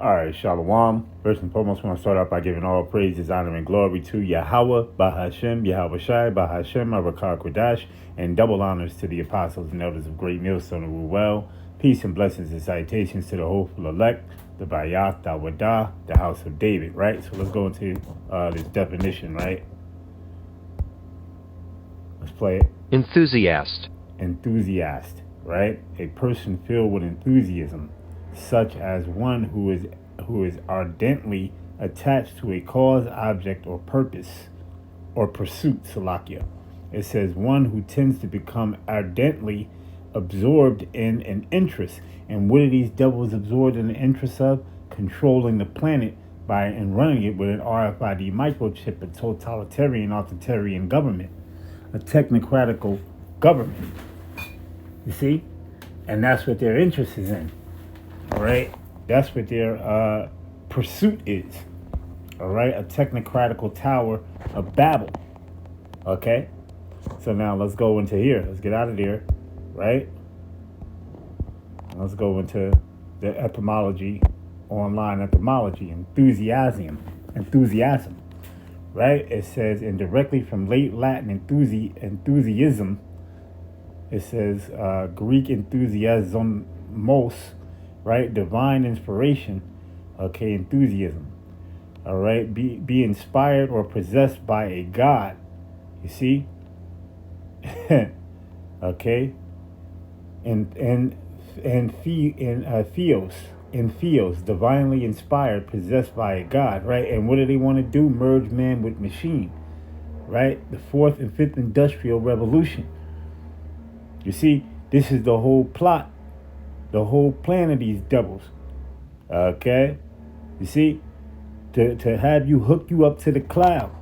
All right, Shalom. First and foremost, I want to start off by giving all praises, honor, and glory to Yahweh, Bahashem, Yahweh Shai, Bahashem, Marakah Kodash, and double honors to the apostles and elders of Great Millstone and Ruel. Peace and blessings and salutations to the hopeful elect, the Bayath, the Wadah, the house of David, right? So let's go into this definition, right? Let's play it. Enthusiast. Enthusiast, right? A person filled with enthusiasm, such as one who is ardently attached to a cause, object, or purpose, or pursuit, Salakia. It says one who tends to become ardently absorbed in an interest. And what are these devils absorbed in the interest of? Controlling the planet and running it with an RFID microchip, a totalitarian, authoritarian government, a technocratical government. You see? And that's what their interest is in. All right, that's what their pursuit is. All right, a technocratical tower of Babel. Okay, so now let's go into here. Let's get out of there, right? Let's go into the etymology, online etymology, enthusiasm, right? It says, and directly from late Latin enthusiasm, it says Greek enthusiasmos, right? Divine inspiration, okay, enthusiasm, all right? Be inspired or possessed by a god, you see? Okay? And theos, divinely inspired, possessed by a god, right? And what do they want to do? Merge man with machine, right? The fourth and fifth industrial revolution. You see, this is the whole plot, the whole plan of these devils. Okay? You see? To have you hook you up to the cloud.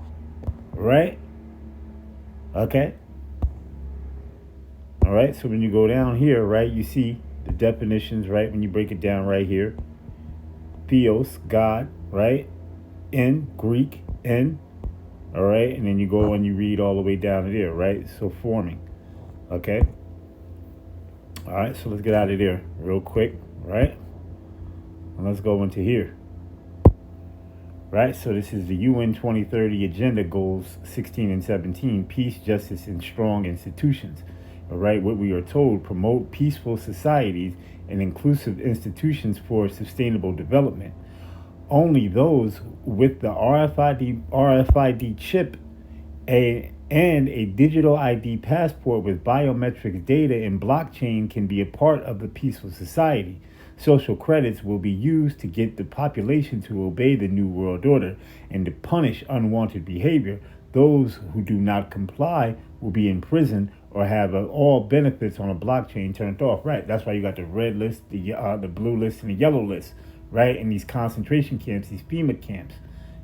Right? Okay? All right, so when you go down here, right, you see the definitions, right, when you break it down right here. Theos, God, right? In, Greek, in. All right, and then you go and you read all the way down to there, right? So forming. Okay? All right, so let's get out of there real quick, right? And let's go into here. Right, so this is the UN 2030 Agenda Goals 16 and 17, peace, justice, and strong institutions. All right, what we are told, promote peaceful societies and inclusive institutions for sustainable development. Only those with the RFID chip and a digital ID passport with biometrics data and blockchain can be a part of the peaceful society. Social credits will be used to get the population to obey the New World Order and to punish unwanted behavior. Those who do not comply will be imprisoned or have all benefits on a blockchain turned off. Right, that's why you got the red list, the blue list, and the yellow list, right? In these concentration camps, these FEMA camps.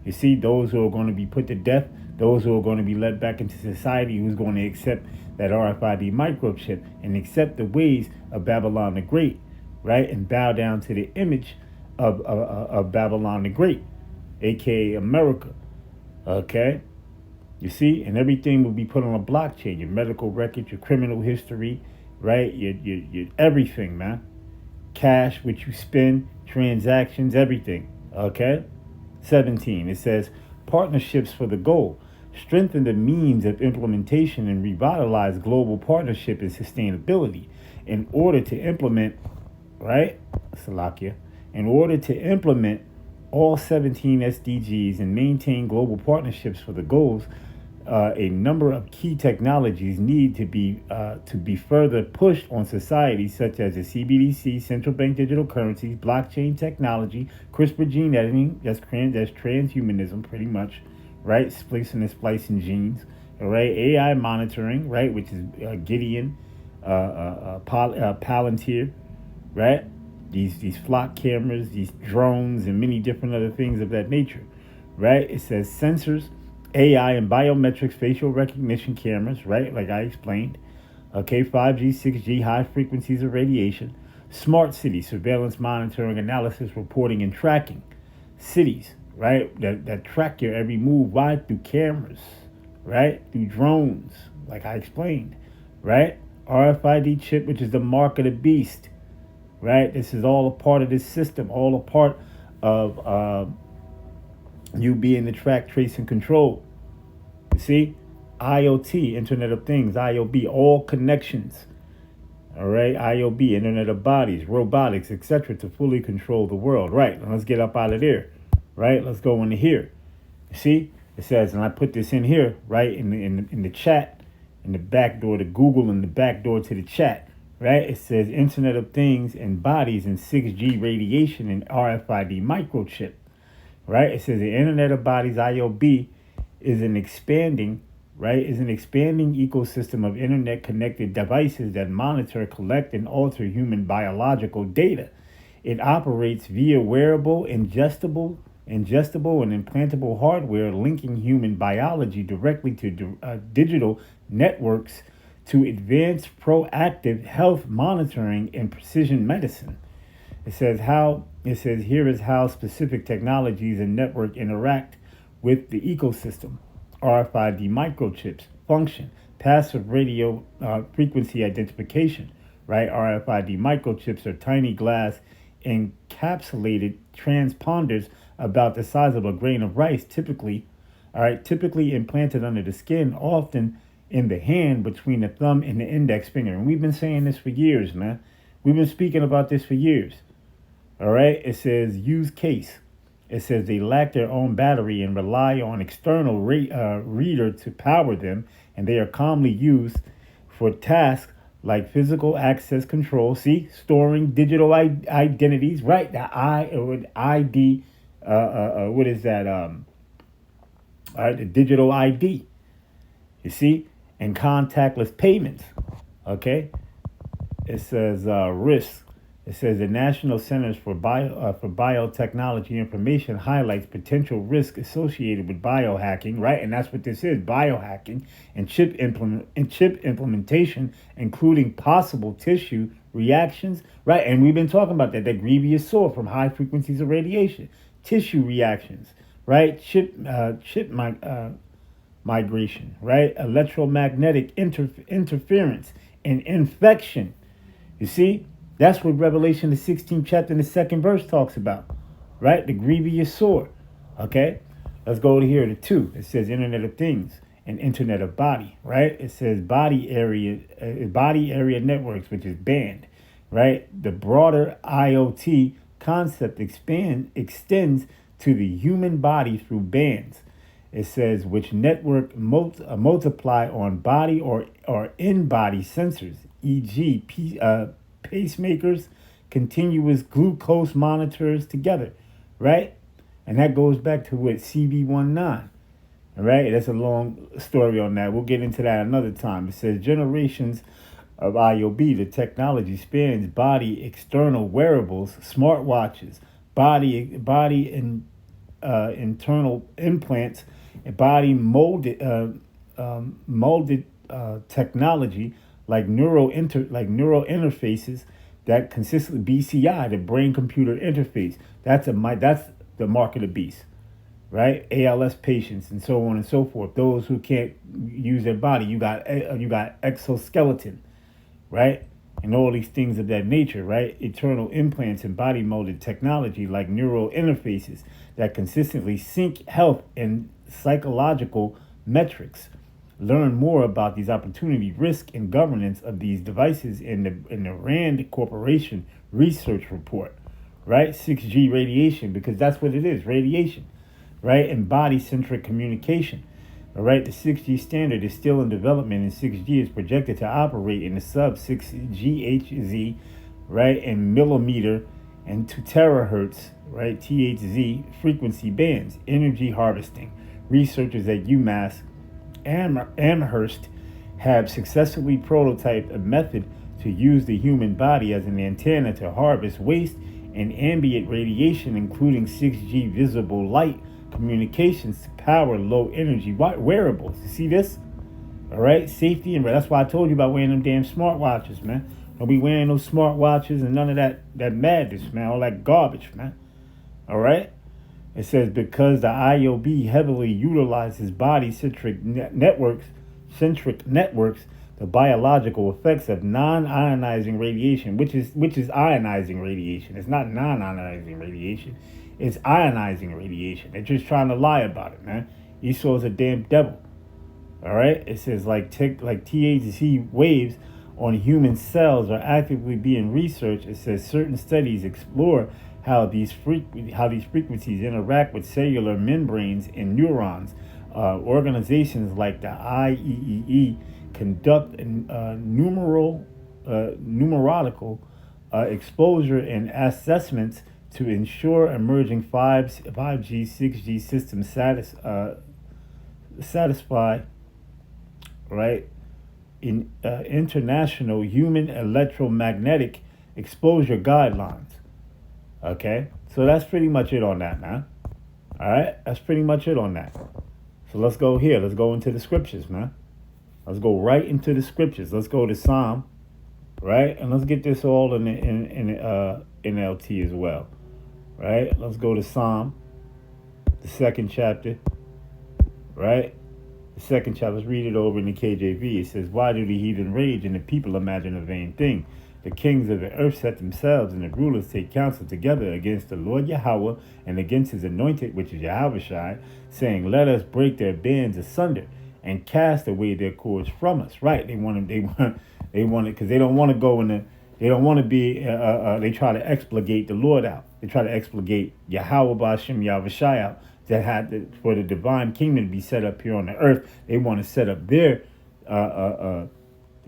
You see, those who are going to be put to death, those who are going to be let back into society, who's going to accept that RFID microchip and accept the ways of Babylon the Great, right? And bow down to the image of Babylon the Great, aka America. Okay? You see, and everything will be put on a blockchain. Your medical record, your criminal history, right? Your everything, man. Cash, which you spend, transactions, everything. Okay? 17, it says, partnerships for the goal. Strengthen the means of implementation and revitalize global partnership and sustainability in order to implement, right? Salakia. In order to implement all 17 SDGs and maintain global partnerships for the goals, a number of key technologies need to be further pushed on society, such as the CBDC, central bank digital currencies, blockchain technology, CRISPR gene editing, that's transhumanism pretty much, right? Splicing and splicing genes, all right? AI monitoring, right, which is Gideon, Palantir, right? These flock cameras, these drones, and many different other things of that nature, right? It says sensors, AI and biometrics, facial recognition cameras, right? Like I explained. Okay, 5G, 6G, high frequencies of radiation. Smart cities, surveillance, monitoring, analysis, reporting, and tracking. Cities, right? That track your every move. Why? Through cameras, right? Through drones, like I explained, right? RFID chip, which is the mark of the beast, right? This is all a part of this system, all a part of you being the track, trace, and control. You see, IoT, Internet of Things, IOB, all connections. All right, IOB, Internet of Bodies, robotics, etc., to fully control the world. Right, let's get up out of there. Right, let's go into here. You see, it says, and I put this in here, right, in the chat, in the back door to Google and the back door to the chat. Right, it says Internet of Things and bodies and 6G radiation and RFID microchip. Right, it says the Internet of Bodies, IOB, is an expanding ecosystem of internet connected devices that monitor, collect, and alter human biological data. It operates via wearable, ingestible, and implantable hardware linking human biology directly to digital networks to advance proactive health monitoring and precision medicine. It says here is how specific technologies and network interact with the ecosystem. RFID microchips function, passive radio frequency identification, right? RFID microchips are tiny glass encapsulated transponders about the size of a grain of rice, typically implanted under the skin, often in the hand between the thumb and the index finger. And we've been saying this for years, man. We've been speaking about this for years. All right, it says use case. It says they lack their own battery and rely on external reader to power them, and they are commonly used for tasks like physical access control. See, storing digital identities, right? The ID. What is that? All right, the digital ID. You see, and contactless payments. Okay. It says risk. It says the National Centers for Biotechnology Information highlights potential risk associated with biohacking, right? And that's what this is, biohacking and chip implementation, including possible tissue reactions, right? And we've been talking about that grievous sore from high frequencies of radiation, tissue reactions, right? Chip migration, right? Electromagnetic interference and infection. You see? That's what Revelation, the 16th chapter and the 2nd verse talks about, right? The grievous sore. Okay? Let's go to here to 2. It says Internet of Things and Internet of Body, right? It says body area networks, which is band, right? The broader IoT concept extends to the human body through bands. It says which network multiply on body or in-body sensors, e.g. pacemakers, continuous glucose monitors together, right? And that goes back to what CB19, all right? That's a long story on that. We'll get into that another time. It says generations of IOB, the technology spans body external wearables, smartwatches, body internal implants, and body molded technology like neural interfaces that consistently BCI, the brain computer interface. That's the mark of the beast, right? ALS patients and so on and so forth. Those who can't use their body, you got exoskeleton, right? And all these things of that nature, right? Eternal implants and body molded technology like neural interfaces that consistently sync health and psychological metrics. Learn more about these opportunity, risk, and governance of these devices in the Rand Corporation research report, right? 6G radiation, because that's what it is, radiation, right? And body-centric communication, all right? The 6G standard is still in development, and 6G is projected to operate in the sub-6 GHz, right, and millimeter and 2 terahertz, right, THz frequency bands. Energy harvesting. Researchers at UMass Amherst have successfully prototyped a method to use the human body as an antenna to harvest waste and ambient radiation, including 6G visible light communications to power low energy wearables. You see this? All right, safety and that's why I told you about wearing them damn smartwatches, man. Don't be wearing those smartwatches and none of that madness, man. All that garbage, man. All right. It says because the IOB heavily utilizes body-centric networks, the biological effects of non-ionizing radiation, which is ionizing radiation. It's not non-ionizing radiation. It's ionizing radiation. They're just trying to lie about it, man. Esau's a damn devil. All right? It says like THC waves on human cells are actively being researched. It says certain studies explore how these frequencies interact with cellular membranes and neurons. Organizations like the IEEE conduct numerical exposure and assessments to ensure emerging 5G, 6G systems satisfy, right, in international human electromagnetic exposure guidelines. Okay, so that's pretty much it on that, man. All right, that's pretty much it on that. So let's go here. Let's go into the scriptures, man. Let's go right into the scriptures. Let's go to Psalm, right, and let's get this all in NLT as well, right? Let's go to Psalm, the second chapter, right? The second chapter. Let's read it over in the KJV. It says, "Why do the heathen rage and the people imagine a vain thing? The kings of the earth set themselves, and the rulers take counsel together against the Lord Yahweh and against his anointed, which is Yahushai, saying, Let us break their bands asunder and cast away their cords from us." Right? They want it because they don't want to go in the. They don't want to be. They try to expurgate the Lord out. They try to expurgate Yahweh B'Hashem Yahushai out. That had for the divine kingdom to be set up here on the earth. They want to set up their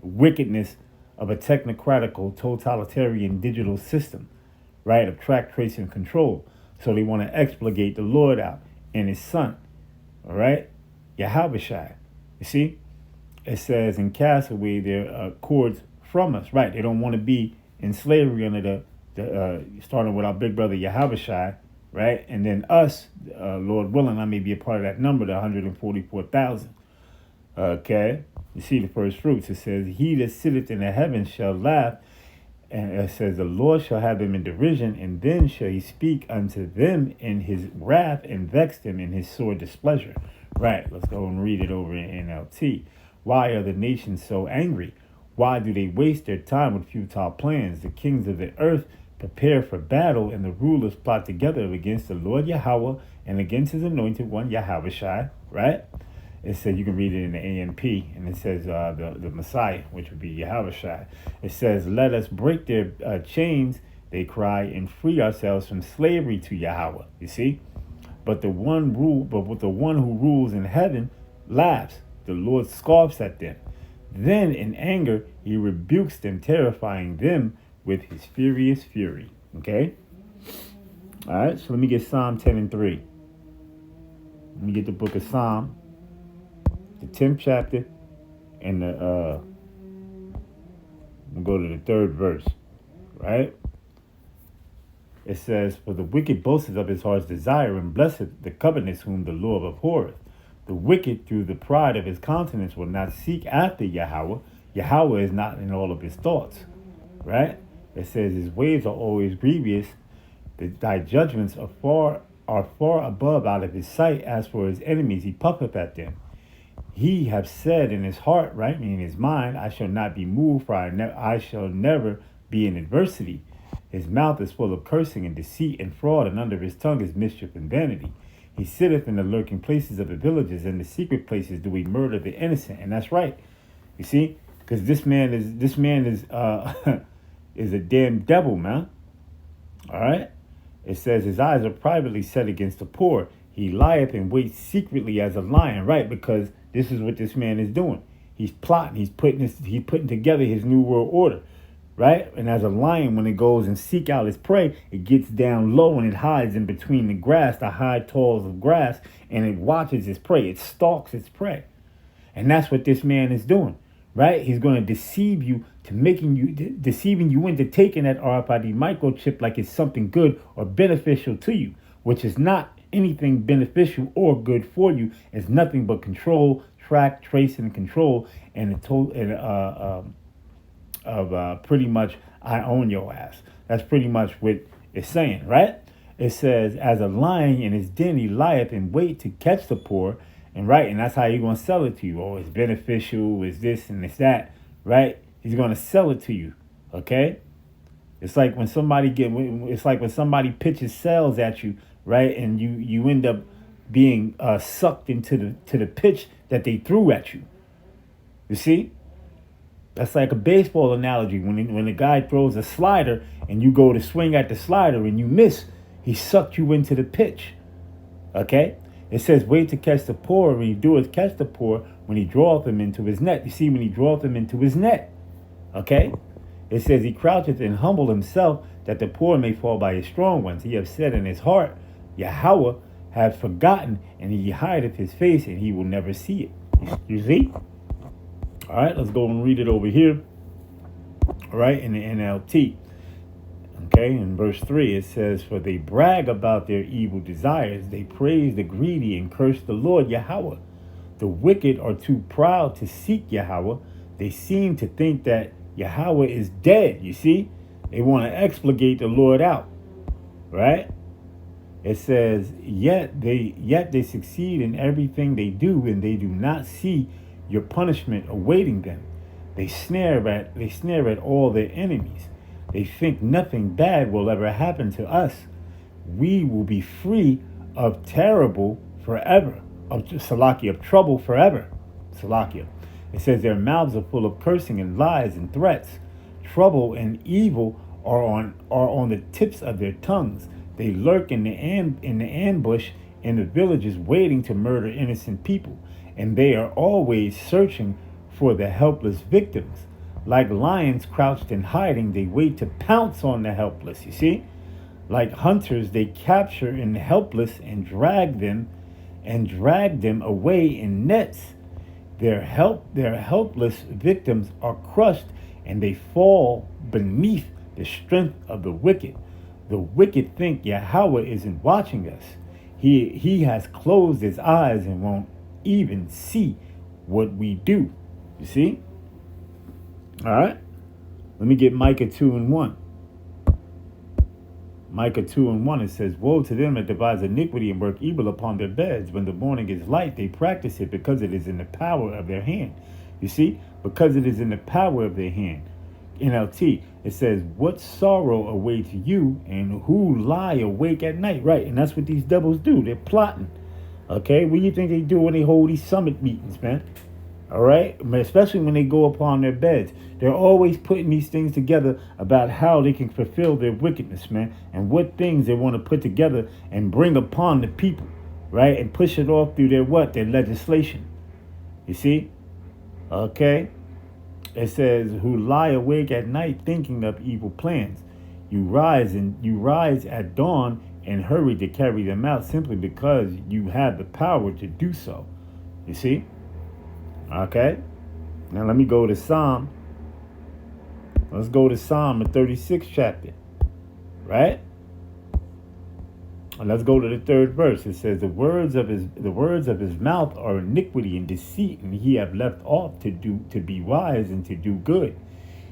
wickedness of a technocratical, totalitarian digital system, right, of track, trace, and control. So they want to expurgate the Lord out and his son, all right, Yahushua. You see, it says, and cast away their cords from us, right? They don't want to be in slavery under the starting with our big brother Yahushua, right? And then us, Lord willing, I may be a part of that number, the 144,000. Okay, you see the first fruits. It says, "He that sitteth in the heavens shall laugh," and it says, "The Lord shall have them in derision, and then shall he speak unto them in his wrath and vex them in his sore displeasure." Right, let's go and read it over in NLT. "Why are the nations so angry? Why do they waste their time with futile plans? The kings of the earth prepare for battle, and the rulers plot together against the Lord Yahweh and against his anointed one, Yahushai." Right? It says, you can read it in the AMP, and it says the Messiah, which would be Yahushai. It says, "Let us break their chains," they cry, "and free ourselves from slavery to Yahweh." You see? But with the one who rules in heaven laughs. The Lord scoffs at them. Then in anger, he rebukes them, terrifying them with his furious fury. Okay? All right, so let me get Psalm 10 and 3. Let me get the book of Psalm, the 10th chapter, and we'll go to the 3rd verse, right? It says, "For the wicked boasteth of his heart's desire, and blesseth the covetous whom the Lord abhorreth. The wicked through the pride of his countenance will not seek after Yahweh. Yahweh is not in all of his thoughts," right? It says, "His ways are always grievous. Thy judgments are far above out of his sight. As for his enemies, he puffeth at them. He have said in his heart," right, meaning his mind, "I shall not be moved, for I shall never be in adversity. His mouth is full of cursing and deceit and fraud, and under his tongue is mischief and vanity. He sitteth in the lurking places of the villages, and the secret places do he murder the innocent." And that's right. You see, because this man is is a damn devil, man. All right. It says, "His eyes are privately set against the poor. He lieth and waits secretly as a lion," right? Because this is what this man is doing. He's plotting. He's putting together his new world order, right? And as a lion, when it goes and seek out its prey, it gets down low and it hides in between the grass, the high talls of grass, and it watches its prey. It stalks its prey. And that's what this man is doing, right? He's going to deceive you deceiving you into taking that Rfid microchip like it's something good or beneficial to you, which is not anything beneficial or good for you. It's nothing but control, track, trace, and control, and pretty much I own your ass. That's pretty much what it's saying, right? It says, "As a lion in his den, he lieth in wait to catch the poor," and right, and that's how you're gonna sell it to you. Oh, it's beneficial, it's this and it's that, right? He's going to sell it to you, okay? It's like when somebody pitches sales at you, right? And you end up being sucked into the pitch that they threw at you. You see? That's like a baseball analogy. When the guy throws a slider and you go to swing at the slider and you miss, he sucked you into the pitch. Okay? It says, wait to catch the poor. When he doeth catch the poor, when he draweth him into his net. You see, when he draweth him into his net. Okay? It says, he croucheth and humble himself, that the poor may fall by his strong ones. He hath said in his heart, Yahweh hath forgotten, and he hideth his face, and he will never see it. You see? All right, let's go and read it over here. All right, in the NLT. Okay, in verse 3, it says, for they brag about their evil desires. They praise the greedy and curse the Lord Yahweh. The wicked are too proud to seek Yahweh. They seem to think that Yahweh is dead, you see? They want to expurgate the Lord out, right? It says, yet they succeed in everything they do, and they do not see your punishment awaiting them. They snare at all their enemies. They think nothing bad will ever happen to us. We will be free of trouble forever. Of trouble forever. Salakia. It says their mouths are full of cursing and lies and threats. Trouble and evil are on the tips of their tongues. They lurk in the ambush in the villages, waiting to murder innocent people. And they are always searching for the helpless victims. Like lions crouched in hiding, they wait to pounce on the helpless, you see? Like hunters, they capture in the helpless and drag them away in nets. Their helpless victims are crushed, and they fall beneath the strength of the wicked. The wicked think Yahweh isn't watching us. He has closed his eyes and won't even see what we do. You see? All right. Let me get Micah 2:1. Micah 2:1, it says, woe to them that devise iniquity and work evil upon their beds. When the morning is light, they practice it, because it is in the power of their hand. You see? Because it is in the power of their hand. NLT, it says, what sorrow awaits you, and who lie awake at night? Right, and that's what these devils do. They're plotting. Okay, what do you think they do when they hold these summit meetings, man? All right, especially when they go upon their beds. They're always putting these things together about how they can fulfill their wickedness, man, and what things they want to put together and bring upon the people, right, and push it off through their legislation. You see? Okay. It says, who lie awake at night thinking of evil plans. You rise at dawn and hurry to carry them out, simply because you have the power to do so. You see? Okay. Now let me go to Psalm. Let's go to Psalm, the 36th chapter. Right? And let's go to the 3rd verse. It says, the words of his mouth are iniquity and deceit, and he have left off to be wise and to do good.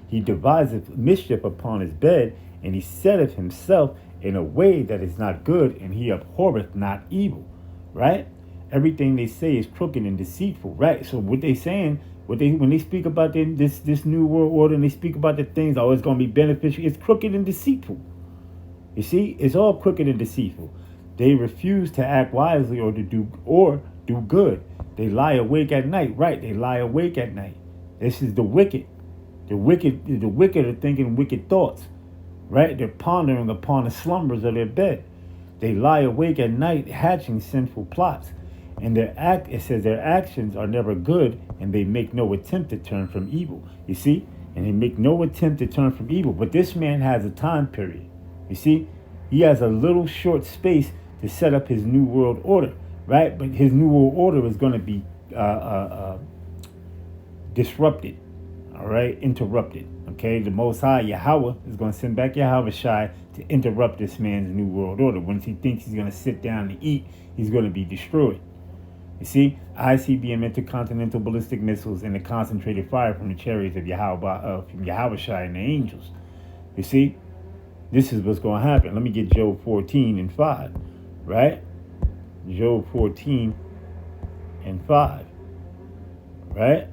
He deviseth mischief upon his bed, and he setteth himself in a way that is not good, and he abhorreth not evil. Right? Everything they say is crooked and deceitful. Right? So what they saying, when they speak about this new world order, and they speak about the things, oh, it's going to be beneficial, it's crooked and deceitful. You see, it's all crooked and deceitful. They refuse to act wisely or do good. They lie awake at night. Right? They lie awake at night. This is the wicked. The wicked are thinking wicked thoughts. Right? They're pondering upon the slumbers of their bed. They lie awake at night, hatching sinful plots. And it says their actions are never good, and they make no attempt to turn from evil. You see? And they make no attempt to turn from evil. But this man has a time period. You see? He has a little short space to set up his new world order. Right? But his new world order is going to be disrupted. All right? Interrupted. Okay? The Most High, Yahweh, is going to send back Yahweh Shai to interrupt this man's new world order. Once he thinks he's going to sit down and eat, he's going to be destroyed. You see, ICBM intercontinental ballistic missiles and the concentrated fire from the chariots of Yahweh Shai and the angels. You see, this is what's going to happen. Let me get Job 14:5, right? Job 14:5, right?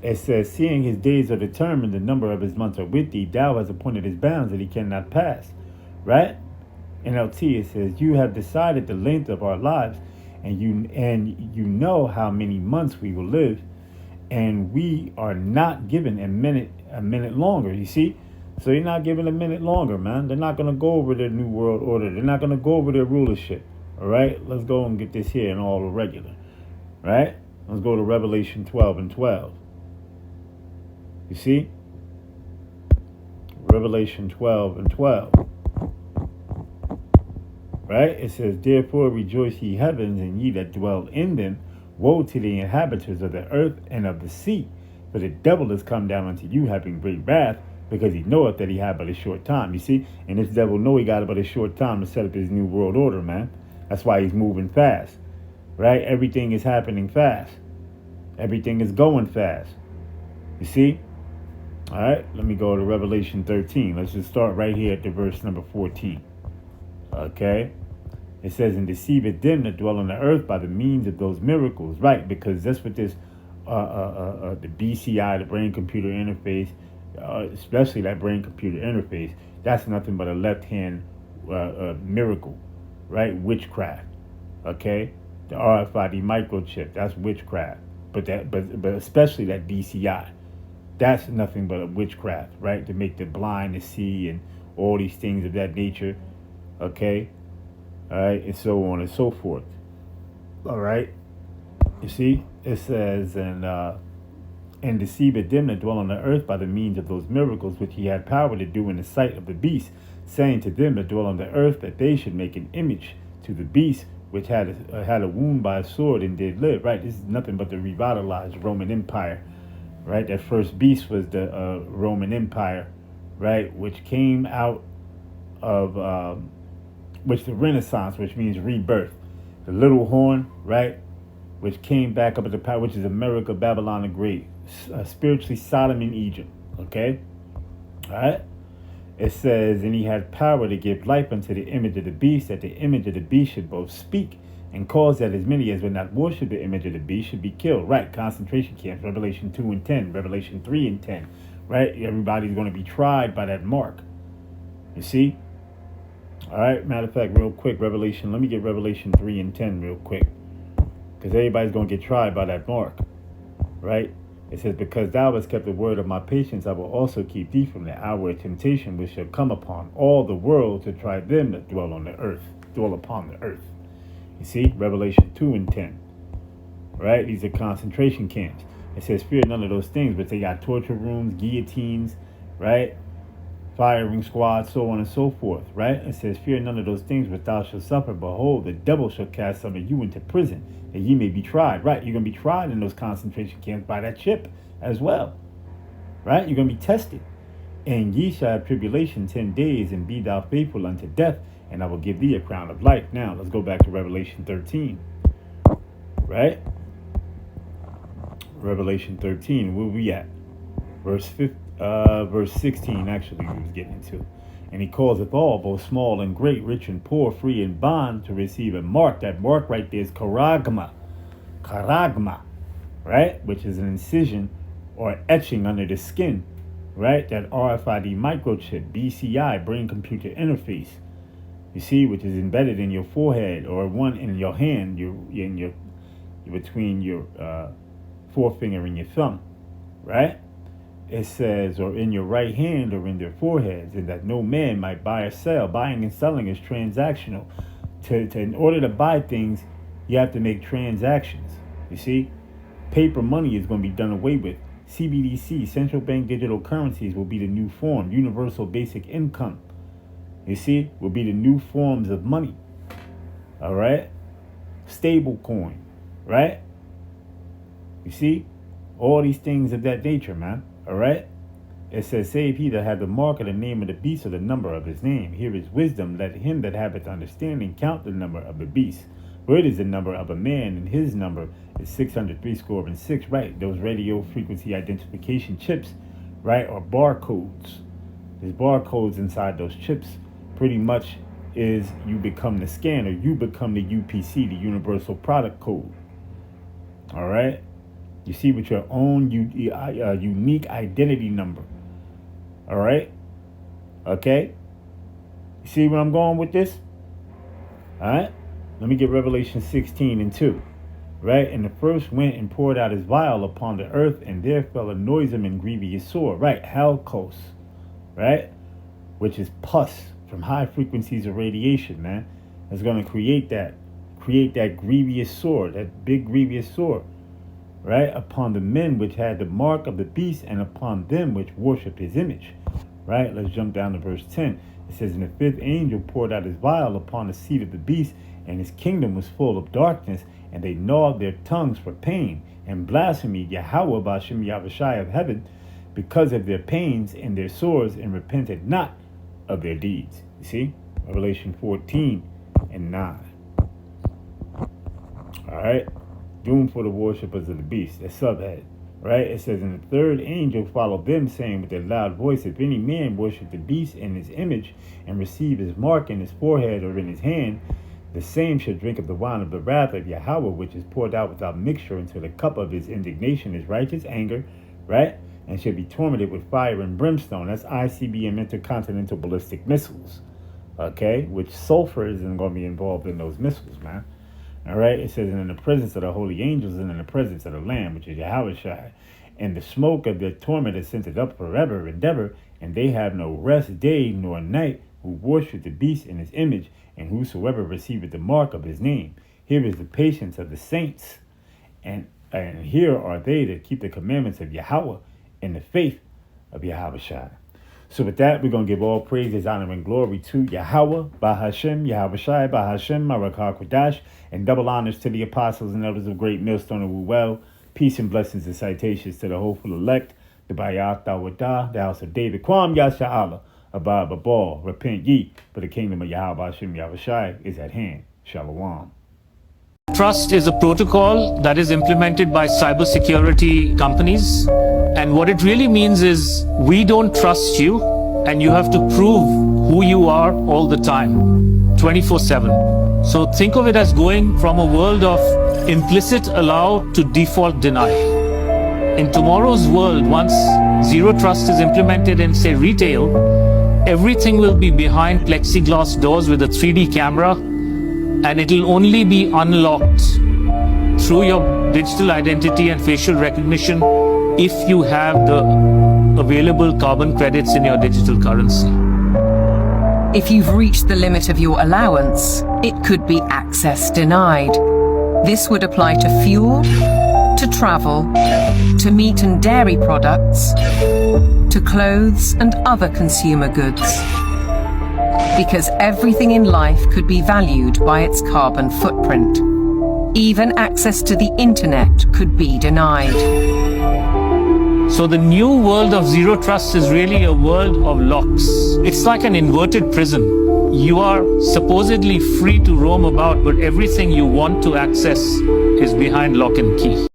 It says, seeing his days are determined, the number of his months are with thee, thou hast appointed his bounds that he cannot pass. Right? NLT, it says, you have decided the length of our lives, and you know how many months we will live, and we are not given a minute longer. You see? So you're not given a minute longer, man. They're not gonna go over their new world order. They're not gonna go over their rulership. All right? Let's go and get this here in all the regular. Right? Let's go to Revelation 12 and 12. You see? Revelation 12 and 12. Right? It says, therefore rejoice ye heavens, and ye that dwell in them. Woe to the inhabitants of the earth and of the sea. For the devil is come down unto you, having great wrath, because he knoweth that he had but a short time. You see? And this devil know he got but a short time to set up his new world order, man. That's why he's moving fast. Right? Everything is happening fast. Everything is going fast. You see? All right, let me go to Revelation 13. Let's just start right here at the verse number 14. Okay? It says, and deceiveth them that dwell on the earth by the means of those miracles. Right, because that's what this, the BCI, the brain-computer interface, especially that brain-computer interface, that's nothing but a left-hand miracle. Right? Witchcraft. Okay? The RFID microchip, that's witchcraft. But especially that BCI. That's nothing but a witchcraft, right? To make the blind to see and all these things of that nature, okay? All right, and so on and so forth. All right, you see, it says, and deceiveth them that dwell on the earth by the means of those miracles which he had power to do in the sight of the beast, saying to them that dwell on the earth that they should make an image to the beast which had a wound by a sword and did live. Right, this is nothing but the revitalized Roman Empire. Right, that first beast was the Roman Empire, right, which came out of which the Renaissance, which means rebirth. The little horn, right, which came back up at the power, which is America, Babylon the Great, spiritually Sodom and Egypt. Okay, all right. It says, and he had power to give life unto the image of the beast, that the image of the beast should both speak and cause that as many as would not worship the image of the beast should be killed. Right, concentration camps, Revelation 2 and 10, Revelation 3 and 10. Right, everybody's going to be tried by that mark. You see? All right, matter of fact, real quick, Revelation, let me get Revelation 3 and 10 real quick. Because everybody's going to get tried by that mark. Right? It says, because thou hast kept the word of my patience, I will also keep thee from the hour of temptation which shall come upon all the world to try them that dwell on the earth, dwell upon the earth. You see, Revelation 2 and 10. Right? These are concentration camps. It says, fear none of those things, but they got torture rooms, guillotines, right? Firing squads, so on and so forth, right? It says, fear none of those things, but thou shalt suffer. Behold, the devil shall cast some of you into prison, that ye may be tried. Right? You're going to be tried in those concentration camps by that chip as well. Right? You're going to be tested. And ye shall have tribulation 10 days, and be thou faithful unto death, and I will give thee a crown of life. Now, let's go back to Revelation 13. Right? Revelation 13, where we at? Verse 16, actually, we was getting into. And he causeth all, both small and great, rich and poor, free and bond, to receive a mark. That mark right there is charagma. Charagma. Right? Which is an incision or etching under the skin. Right? That RFID microchip, BCI, brain-computer interface. You see, which is embedded in your forehead or one in your hand, between your forefinger and your thumb, right? It says, or in your right hand or in their foreheads, and that no man might buy or sell. Buying and selling is transactional. In order to buy things, you have to make transactions. You see, paper money is going to be done away with. CBDC, central bank digital currencies, will be the new form. Universal basic income, you see, will be the new forms of money. All right? Stable coin, right? You see? All these things of that nature, man. All right? It says, save he that hath the mark of the name of the beast or the number of his name. Here is wisdom. Let him that haveth understanding count the number of the beast. For it is the number of a man, and his number is 666. Right? Those radio frequency identification chips, right, are barcodes. There's barcodes inside those chips. Pretty much is you become the scanner, you become the UPC, the Universal Product Code. All right? You see, with your own unique identity number. All right? Okay? You see where I'm going with this? All right? Let me get Revelation 16:2. Right? And the first went and poured out his vial upon the earth, and there fell a noisome and grievous sore. Right? Halkos. Right? Which is pus from high frequencies of radiation, man. That's going to create that grievous sore, that big grievous sore. Right? Upon the men which had the mark of the beast, and upon them which worshipped his image. Right? Let's jump down to verse 10. It says, and the fifth angel poured out his vial upon the seat of the beast, and his kingdom was full of darkness, and they gnawed their tongues for pain, and blasphemed Yahweh Ba'ashem Yahushai of heaven, because of their pains and their sores, and repented not of their deeds. You see? Revelation 14:9. Alright? Doom for the worshippers of the beast. That's subhead. Right? It says, and the third angel followed them, saying with a loud voice, if any man worship the beast in his image, and receive his mark in his forehead or in his hand, the same shall drink of the wine of the wrath of Yahweh, which is poured out without mixture into the cup of his indignation, his righteous anger, right? And shall be tormented with fire and brimstone. That's ICBM, intercontinental ballistic missiles, okay? Which sulfur isn't going to be involved in those missiles, man. All right, it says, and in the presence of the holy angels, and in the presence of the Lamb, which is Yahushua, and the smoke of their torment is sent up forever and ever, and they have no rest day nor night, who worship the beast in his image, and whosoever receiveth the mark of his name. Here is the patience of the saints, and here are they that keep the commandments of Yahweh and the faith of Yahushua. So with that, we're going to give all praises, honor, and glory to Yahweh, Bahashem, Yahushua, Bahashem, Marakah Kodash, and double honors to the apostles and elders of Great Millstone and Well. Peace and blessings and citations to the hopeful elect, the Bayat Dawadah, the house of David, Kwam Yasha Allah, Abba Babal, repent ye, for the kingdom of Yahweh Hashem Yahushai is at hand. Shalom. Trust is a protocol that is implemented by cybersecurity companies. And what it really means is we don't trust you, and you have to prove who you are all the time, 24/7. So think of it as going from a world of implicit allow to default deny. In tomorrow's world, once zero trust is implemented in, say, retail, everything will be behind plexiglass doors with a 3D camera, and it'll only be unlocked through your digital identity and facial recognition if you have the available carbon credits in your digital currency. If you've reached the limit of your allowance, it could be access denied. This would apply to fuel, to travel, to meat and dairy products, to clothes and other consumer goods. Because everything in life could be valued by its carbon footprint. Even access to the internet could be denied. So the new world of zero trust is really a world of locks. It's like an inverted prison. You are supposedly free to roam about, but everything you want to access is behind lock and key.